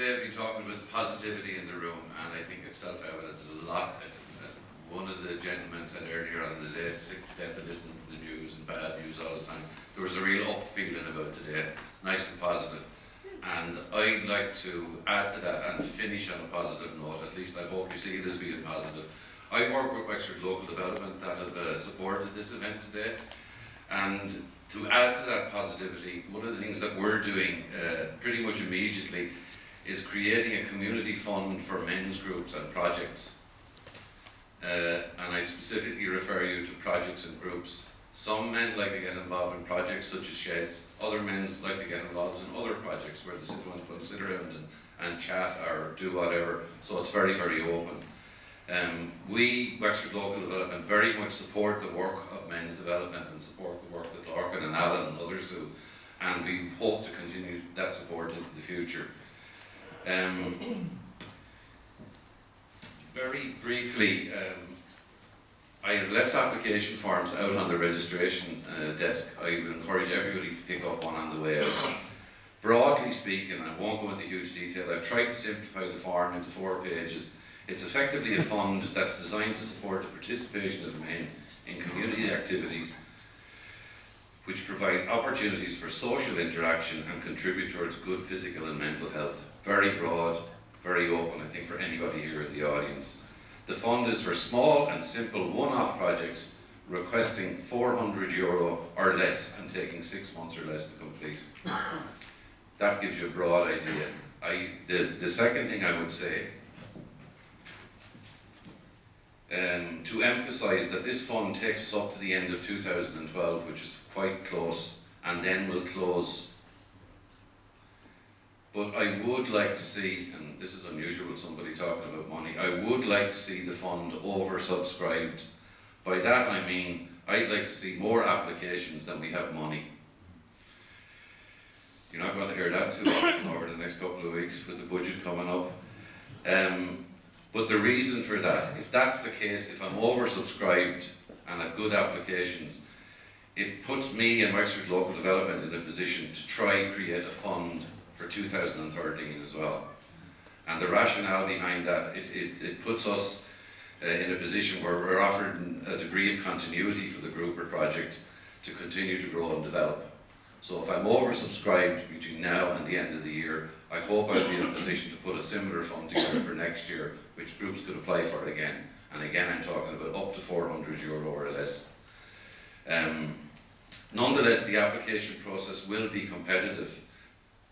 today have been talking about the positivity in the room, and I think it's self-evident. There's a lot. One of the gentlemen said earlier on the day, sick to death of listening to the news and bad news all the time. There was a real up feeling about today, nice and positive. And I'd like to add to that and finish on a positive note. At least I hope you see it as being positive. I work with Wexford Local Development that have supported this event today. And to add to that positivity, one of the things that we're doing pretty much immediately is creating a community fund for men's groups and projects. And I'd specifically refer you to projects and groups. Some men like to get involved in projects such as sheds. Other men like to get involved in other projects where they sit around and chat or do whatever. So it's very, very open. We, Wexford Local Development, very much support the work of men's development and support the work that Lorcan and Alan and others do. And we hope to continue that support into the future. Very briefly, I have left application forms out on the registration desk. I would encourage everybody to pick up one on the way out. Broadly speaking, I won't go into huge detail, I've tried to simplify the form into 4 pages. It's effectively a fund that's designed to support the participation of men in community activities which provide opportunities for social interaction and contribute towards good physical and mental health. Very broad, very open, I think, for anybody here in the audience. The fund is for small and simple one-off projects requesting €400 or less and taking 6 months or less to complete. That gives you a broad idea. The second thing I would say, to emphasise that this fund takes us up to the end of 2012, which is quite close, and then will close. But I would like to see, and this is unusual with somebody talking about money, I would like to see the fund oversubscribed. By that I mean, I'd like to see more applications than we have money. You're not going to hear that too often over the next couple of weeks with the budget coming up. But the reason for that, if that's the case, if I'm oversubscribed and have good applications, it puts me and Wexford Local Development in a position to try create a fund for 2013 as well. And the rationale behind that, it puts us in a position where we're offered a degree of continuity for the group or project to continue to grow and develop. So if I'm oversubscribed between now and the end of the year, I hope I'll be in a position to put a similar fund together for next year, which groups could apply for again. And again, I'm talking about up to €400 or less. Nonetheless, the application process will be competitive.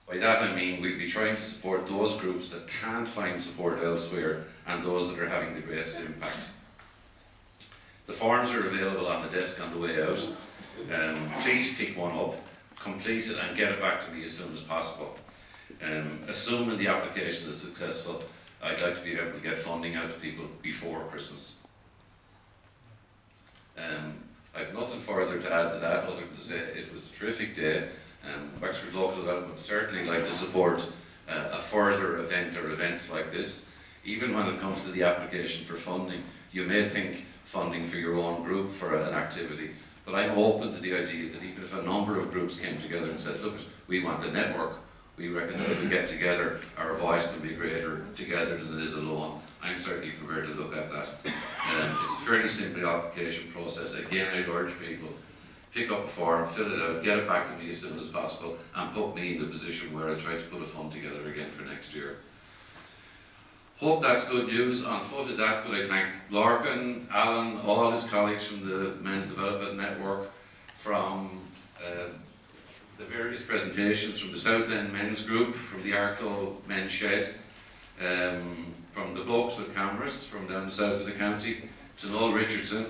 By that I mean we'll be trying to support those groups that can't find support elsewhere and those that are having the greatest impact. The forms are available on the desk on the way out. Please pick one up, complete it and get it back to me as soon as possible. Assuming the application is successful, I'd like to be able to get funding out to people before Christmas. I've nothing further to add to that other than to say it was a terrific day. Wexford Local Development would certainly like to support a further event or events like this. Even when it comes to the application for funding, you may think funding for your own group for an activity, but I'm open to the idea that even if a number of groups came together and said, look, we want a network, we reckon that if we get together, our voice can be greater together than it is alone. I'm certainly prepared to look at that. It's a fairly simple application process. Again, I'd urge people, pick up a form, fill it out, get it back to me as soon as possible, and put me in the position where I try to put a fund together again for next year. Hope that's good news. On foot of that, could I thank Lorcan, Alan, all his colleagues from the Men's Development Network, from the various presentations from the South End Men's Group, from the Arklow Men's Shed, from the Blokes with Cameras from down the south of the county, to Noel Richardson,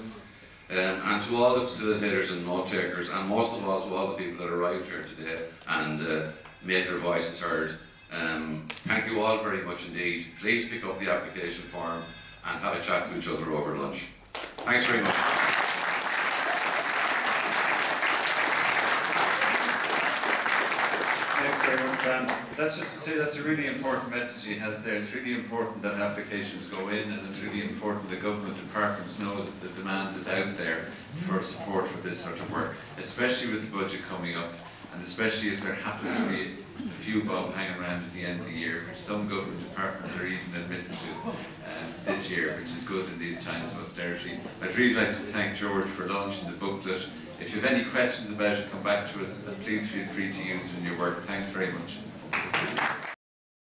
and to all the facilitators and note takers, and most of all to all the people that arrived here today and made their voices heard. Thank you all very much indeed. Please pick up the application form and have a chat to each other over lunch. Thanks very much. Thanks very much, Fran. That's just to say that's a really important message he has there. It's really important that applications go in, and it's really important that government departments know that the demand is out there for support for this sort of work, especially with the budget coming up. and especially if there happens to be a few bob hanging around at the end of the year, which some government departments are even admitting to this year, which is good in these times of austerity. I'd really like to thank George for launching the booklet. If you have any questions about it, come back to us, and please feel free to use it in your work. Thanks very much.